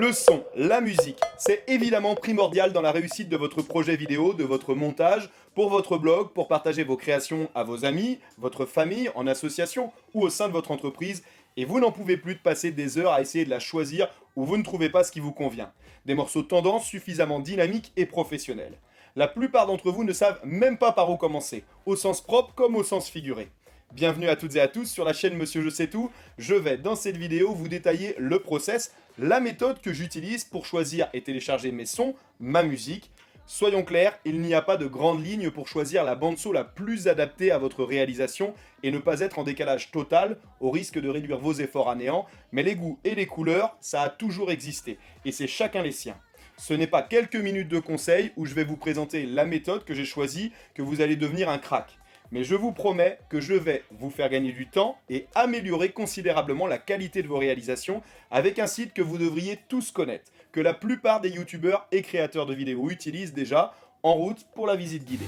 Le son, la musique, c'est évidemment primordial dans la réussite de votre projet vidéo, de votre montage, pour votre blog, pour partager vos créations à vos amis, votre famille, en association ou au sein de votre entreprise. Et vous n'en pouvez plus de passer des heures à essayer de la choisir où vous ne trouvez pas ce qui vous convient. Des morceaux tendance suffisamment dynamiques et professionnels. La plupart d'entre vous ne savent même pas par où commencer, au sens propre comme au sens figuré. Bienvenue à toutes et à tous sur la chaîne Monsieur Je sais tout. Je vais dans cette vidéo vous détailler le process, la méthode que j'utilise pour choisir et télécharger mes sons, ma musique. Soyons clairs, il n'y a pas de grande ligne pour choisir la bande-son la plus adaptée à votre réalisation et ne pas être en décalage total au risque de réduire vos efforts à néant, mais les goûts et les couleurs, ça a toujours existé et c'est chacun les siens. Ce n'est pas quelques minutes de conseils où je vais vous présenter la méthode que j'ai choisie que vous allez devenir un crack. Mais je vous promets que je vais vous faire gagner du temps et améliorer considérablement la qualité de vos réalisations avec un site que vous devriez tous connaître, que la plupart des youtubeurs et créateurs de vidéos utilisent déjà, en route pour la visite guidée.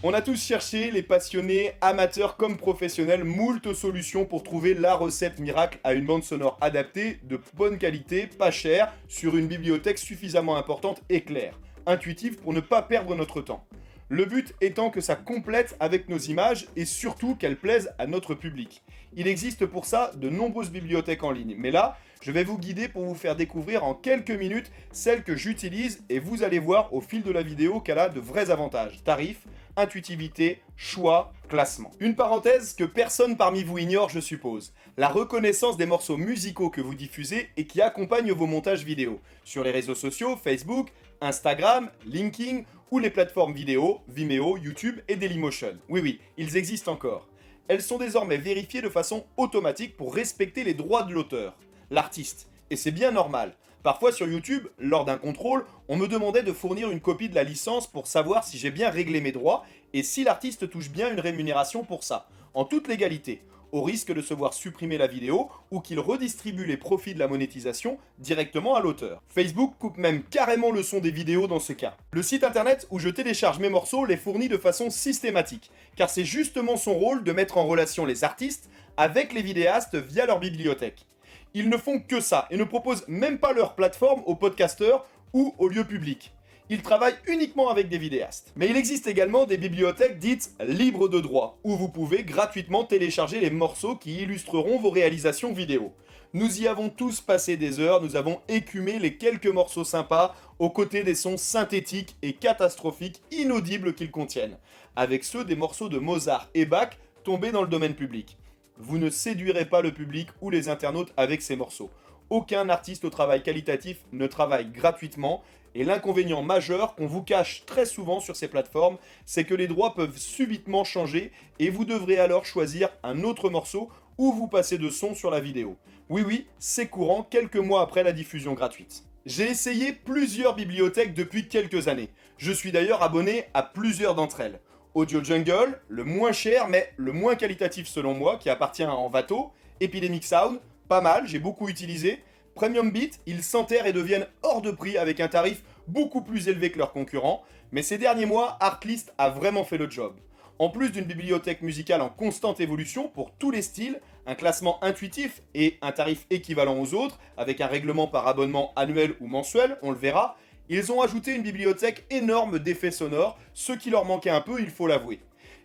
On a tous cherché, les passionnés, amateurs comme professionnels, moult solutions pour trouver la recette miracle à une bande sonore adaptée, de bonne qualité, pas chère, sur une bibliothèque suffisamment importante et claire, intuitive pour ne pas perdre notre temps. Le but étant que ça complète avec nos images et surtout qu'elle plaise à notre public. Il existe pour ça de nombreuses bibliothèques en ligne, mais là, je vais vous guider pour vous faire découvrir en quelques minutes celle que j'utilise et vous allez voir au fil de la vidéo qu'elle a de vrais avantages. Tarifs, intuitivité, choix, classement. Une parenthèse que personne parmi vous ignore, je suppose. La reconnaissance des morceaux musicaux que vous diffusez et qui accompagnent vos montages vidéo. Sur les réseaux sociaux, Facebook, Instagram, LinkedIn ou les plateformes vidéo, Vimeo, YouTube et Dailymotion. Oui, ils existent encore. Elles sont désormais vérifiées de façon automatique pour respecter les droits de l'auteur, l'artiste. Et c'est bien normal. Parfois sur YouTube, lors d'un contrôle, on me demandait de fournir une copie de la licence pour savoir si j'ai bien réglé mes droits et si l'artiste touche bien une rémunération pour ça, en toute légalité, au risque de se voir supprimer la vidéo ou qu'il redistribue les profits de la monétisation directement à l'auteur. Facebook coupe même carrément le son des vidéos dans ce cas. Le site internet où je télécharge mes morceaux les fournit de façon systématique, car c'est justement son rôle de mettre en relation les artistes avec les vidéastes via leur bibliothèque. Ils ne font que ça et ne proposent même pas leur plateforme aux podcasteurs ou aux lieux publics. Ils travaillent uniquement avec des vidéastes. Mais il existe également des bibliothèques dites libres de droit, où vous pouvez gratuitement télécharger les morceaux qui illustreront vos réalisations vidéo. Nous y avons tous passé des heures, nous avons écumé les quelques morceaux sympas aux côtés des sons synthétiques et catastrophiques inaudibles qu'ils contiennent, avec ceux des morceaux de Mozart et Bach tombés dans le domaine public. Vous ne séduirez pas le public ou les internautes avec ces morceaux. Aucun artiste au travail qualitatif ne travaille gratuitement et l'inconvénient majeur qu'on vous cache très souvent sur ces plateformes, c'est que les droits peuvent subitement changer et vous devrez alors choisir un autre morceau ou vous passer de son sur la vidéo. Oui, c'est courant quelques mois après la diffusion gratuite. J'ai essayé plusieurs bibliothèques depuis quelques années. Je suis d'ailleurs abonné à plusieurs d'entre elles. Audio Jungle, le moins cher mais le moins qualitatif selon moi, qui appartient à Envato. Epidemic Sound, pas mal, j'ai beaucoup utilisé. Premium Beat, ils s'enterrent et deviennent hors de prix avec un tarif beaucoup plus élevé que leurs concurrents. Mais ces derniers mois, Artlist a vraiment fait le job. En plus d'une bibliothèque musicale en constante évolution pour tous les styles, un classement intuitif et un tarif équivalent aux autres, avec un règlement par abonnement annuel ou mensuel, on le verra, ils ont ajouté une bibliothèque énorme d'effets sonores, ce qui leur manquait un peu, il faut l'avouer.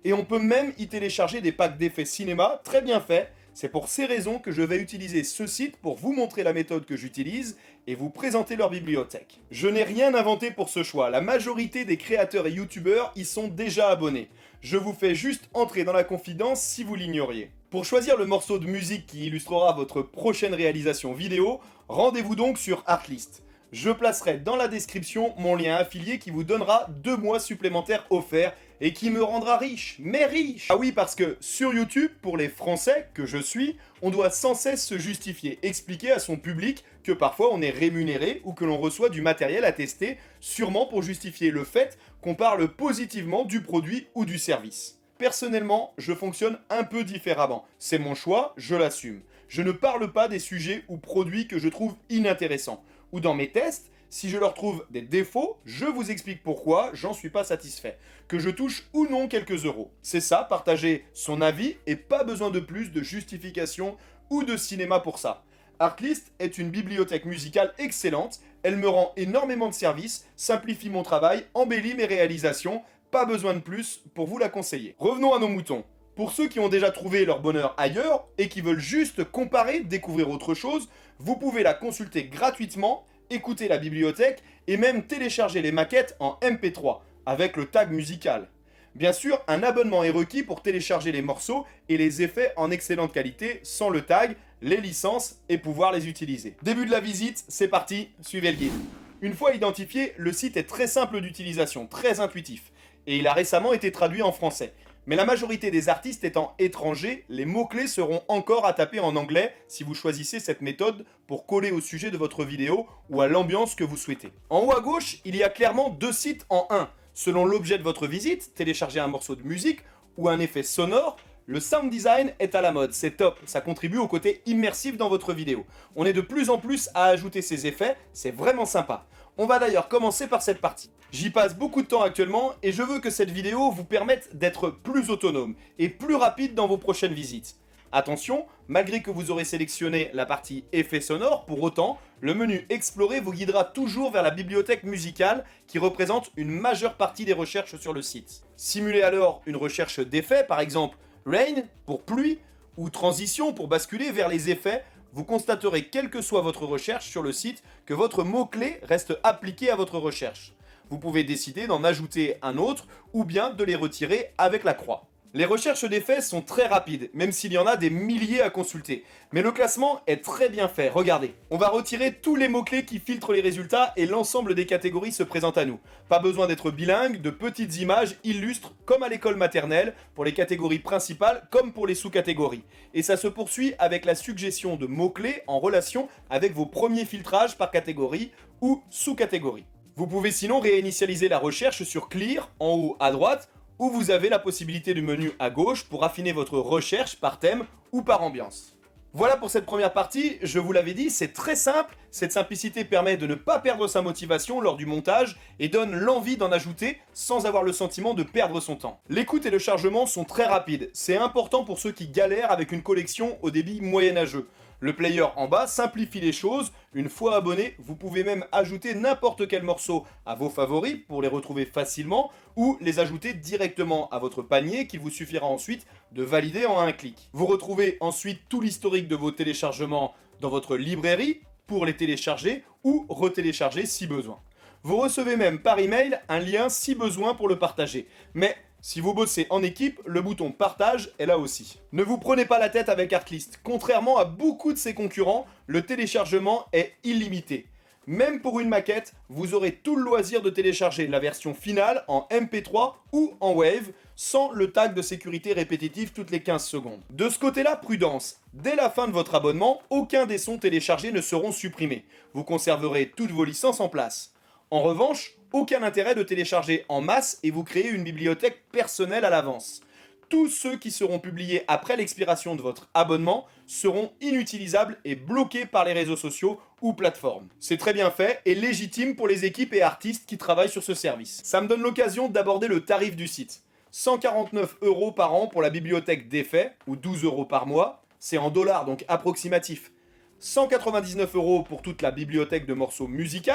Et on peut même y télécharger des packs d'effets cinéma très bien faits. C'est pour ces raisons que je vais utiliser ce site pour vous montrer la méthode que j'utilise et vous présenter leur bibliothèque. Je n'ai rien inventé pour ce choix, la majorité des créateurs et youtubeurs y sont déjà abonnés. Je vous fais juste entrer dans la confidence si vous l'ignoriez. Pour choisir le morceau de musique qui illustrera votre prochaine réalisation vidéo, rendez-vous donc sur Artlist. Je placerai dans la description mon lien affilié qui vous donnera 2 mois supplémentaires offerts et qui me rendra riche, mais riche. Ah oui, parce que sur YouTube, pour les Français que je suis, on doit sans cesse se justifier, expliquer à son public que parfois on est rémunéré ou que l'on reçoit du matériel à tester, sûrement pour justifier le fait qu'on parle positivement du produit ou du service. Personnellement, je fonctionne un peu différemment. C'est mon choix, je l'assume. Je ne parle pas des sujets ou produits que je trouve inintéressants. Ou dans mes tests, si je leur trouve des défauts, je vous explique pourquoi j'en suis pas satisfait. Que je touche ou non quelques euros. C'est ça, partager son avis et pas besoin de plus de justification ou de cinéma pour ça. Artlist est une bibliothèque musicale excellente, elle me rend énormément de services, simplifie mon travail, embellit mes réalisations, pas besoin de plus pour vous la conseiller. Revenons à nos moutons. Pour ceux qui ont déjà trouvé leur bonheur ailleurs et qui veulent juste comparer, découvrir autre chose, vous pouvez la consulter gratuitement, écouter la bibliothèque et même télécharger les maquettes en MP3 avec le tag musical. Bien sûr, un abonnement est requis pour télécharger les morceaux et les effets en excellente qualité sans le tag, les licences et pouvoir les utiliser. Début de la visite, c'est parti, suivez le guide. Une fois identifié, le site est très simple d'utilisation, très intuitif, et il a récemment été traduit en français. Mais la majorité des artistes étant étrangers, les mots-clés seront encore à taper en anglais si vous choisissez cette méthode pour coller au sujet de votre vidéo ou à l'ambiance que vous souhaitez. En haut à gauche, il y a clairement deux sites en un. Selon l'objet de votre visite, télécharger un morceau de musique ou un effet sonore, le sound design est à la mode, c'est top, ça contribue au côté immersif dans votre vidéo. On est de plus en plus à ajouter ces effets, c'est vraiment sympa. On va d'ailleurs commencer par cette partie. J'y passe beaucoup de temps actuellement et je veux que cette vidéo vous permette d'être plus autonome et plus rapide dans vos prochaines visites. Attention, malgré que vous aurez sélectionné la partie effets sonores, pour autant, le menu Explorer vous guidera toujours vers la bibliothèque musicale qui représente une majeure partie des recherches sur le site. Simulez alors une recherche d'effets, par exemple Rain pour pluie ou Transition pour basculer vers les effets. Vous constaterez, quelle que soit votre recherche sur le site, que votre mot-clé reste appliqué à votre recherche. Vous pouvez décider d'en ajouter un autre ou bien de les retirer avec la croix. Les recherches d'effets sont très rapides, même s'il y en a des milliers à consulter. Mais le classement est très bien fait, regardez. On va retirer tous les mots-clés qui filtrent les résultats et l'ensemble des catégories se présente à nous. Pas besoin d'être bilingue, de petites images illustres comme à l'école maternelle, pour les catégories principales comme pour les sous-catégories. Et ça se poursuit avec la suggestion de mots-clés en relation avec vos premiers filtrages par catégorie ou sous-catégorie. Vous pouvez sinon réinitialiser la recherche sur Clear en haut à droite, où vous avez la possibilité du menu à gauche pour affiner votre recherche par thème ou par ambiance. Voilà pour cette première partie, je vous l'avais dit, c'est très simple, cette simplicité permet de ne pas perdre sa motivation lors du montage et donne l'envie d'en ajouter sans avoir le sentiment de perdre son temps. L'écoute et le chargement sont très rapides, c'est important pour ceux qui galèrent avec une collection au débit moyenâgeux. Le player en bas simplifie les choses, une fois abonné, vous pouvez même ajouter n'importe quel morceau à vos favoris pour les retrouver facilement ou les ajouter directement à votre panier qu'il vous suffira ensuite de valider en un clic. Vous retrouvez ensuite tout l'historique de vos téléchargements dans votre librairie pour les télécharger ou retélécharger si besoin. Vous recevez même par email un lien si besoin pour le partager. Mais si vous bossez en équipe, le bouton partage est là aussi. Ne vous prenez pas la tête avec Artlist. Contrairement à beaucoup de ses concurrents, le téléchargement est illimité. Même pour une maquette, vous aurez tout le loisir de télécharger la version finale en MP3 ou en Wave, sans le tag de sécurité répétitif toutes les 15 secondes. De ce côté-là, prudence. Dès la fin de votre abonnement, aucun des sons téléchargés ne seront supprimés. Vous conserverez toutes vos licences en place. En revanche, aucun intérêt de télécharger en masse et vous créer une bibliothèque personnelle à l'avance. Tous ceux qui seront publiés après l'expiration de votre abonnement seront inutilisables et bloqués par les réseaux sociaux ou plateformes. C'est très bien fait et légitime pour les équipes et artistes qui travaillent sur ce service. Ça me donne l'occasion d'aborder le tarif du site. 149 € par an pour la bibliothèque d'effets, ou 12 € par mois, c'est en dollars donc approximatif. 199 € pour toute la bibliothèque de morceaux musicaux,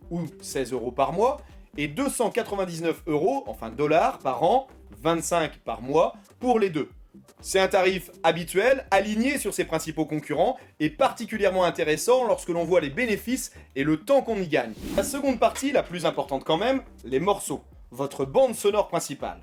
ou 16 € par mois, et 299 €, enfin dollars, par an, 25 par mois, pour les deux. C'est un tarif habituel, aligné sur ses principaux concurrents, et particulièrement intéressant lorsque l'on voit les bénéfices et le temps qu'on y gagne. La seconde partie, la plus importante quand même, les morceaux, votre bande sonore principale.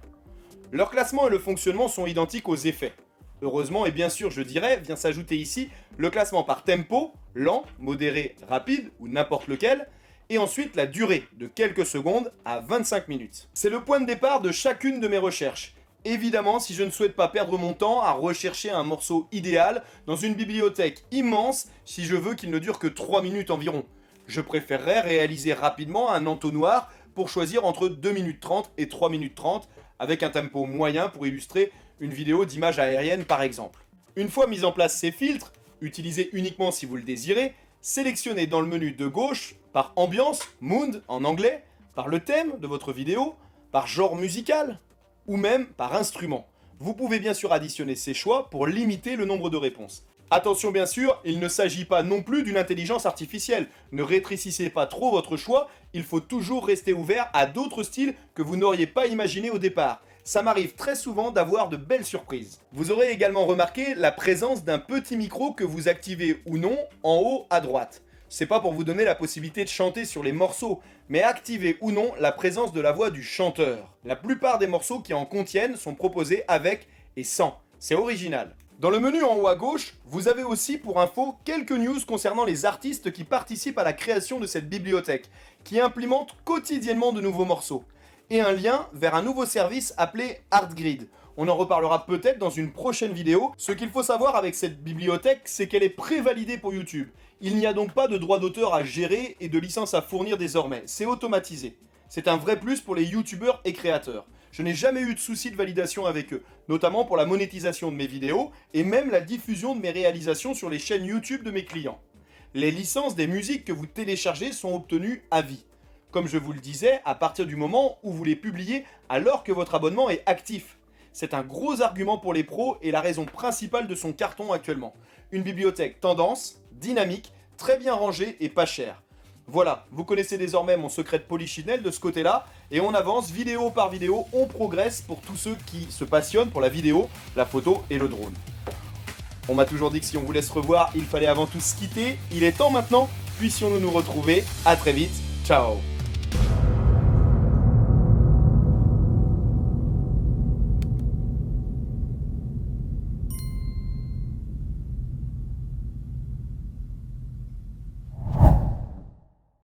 Leur classement et le fonctionnement sont identiques aux effets. Heureusement et bien sûr je dirais, vient s'ajouter ici le classement par tempo, lent, modéré, rapide ou n'importe lequel, et ensuite la durée de quelques secondes à 25 minutes. C'est le point de départ de chacune de mes recherches. Évidemment, si je ne souhaite pas perdre mon temps à rechercher un morceau idéal dans une bibliothèque immense, si je veux qu'il ne dure que 3 minutes environ. Je préférerais réaliser rapidement un entonnoir pour choisir entre 2 minutes 30 et 3 minutes 30 avec un tempo moyen pour illustrer une vidéo d'image aérienne par exemple. Une fois mis en place ces filtres, utilisez uniquement si vous le désirez, sélectionnez dans le menu de gauche par ambiance, mood en anglais, par le thème de votre vidéo, par genre musical ou même par instrument. Vous pouvez bien sûr additionner ces choix pour limiter le nombre de réponses. Attention bien sûr, il ne s'agit pas non plus d'une intelligence artificielle. Ne rétrécissez pas trop votre choix, il faut toujours rester ouvert à d'autres styles que vous n'auriez pas imaginé au départ. Ça m'arrive très souvent d'avoir de belles surprises. Vous aurez également remarqué la présence d'un petit micro que vous activez ou non en haut à droite. C'est pas pour vous donner la possibilité de chanter sur les morceaux, mais activez ou non la présence de la voix du chanteur. La plupart des morceaux qui en contiennent sont proposés avec et sans. C'est original. Dans le menu en haut à gauche, vous avez aussi pour info quelques news concernant les artistes qui participent à la création de cette bibliothèque, qui implémentent quotidiennement de nouveaux morceaux, et un lien vers un nouveau service appelé ArtGrid. On en reparlera peut-être dans une prochaine vidéo. Ce qu'il faut savoir avec cette bibliothèque, c'est qu'elle est prévalidée pour YouTube. Il n'y a donc pas de droit d'auteur à gérer et de licence à fournir désormais, c'est automatisé. C'est un vrai plus pour les youtubeurs et créateurs. Je n'ai jamais eu de souci de validation avec eux, notamment pour la monétisation de mes vidéos et même la diffusion de mes réalisations sur les chaînes YouTube de mes clients. Les licences des musiques que vous téléchargez sont obtenues à vie. Comme je vous le disais, à partir du moment où vous les publiez alors que votre abonnement est actif. C'est un gros argument pour les pros et la raison principale de son carton actuellement. Une bibliothèque tendance, dynamique, très bien rangée et pas chère. Voilà, vous connaissez désormais mon secret de polichinelle de ce côté-là, et on avance vidéo par vidéo, on progresse pour tous ceux qui se passionnent pour la vidéo, la photo et le drone. On m'a toujours dit que si on voulait se revoir, il fallait avant tout se quitter. Il est temps maintenant, puissions-nous nous retrouver. À très vite, ciao.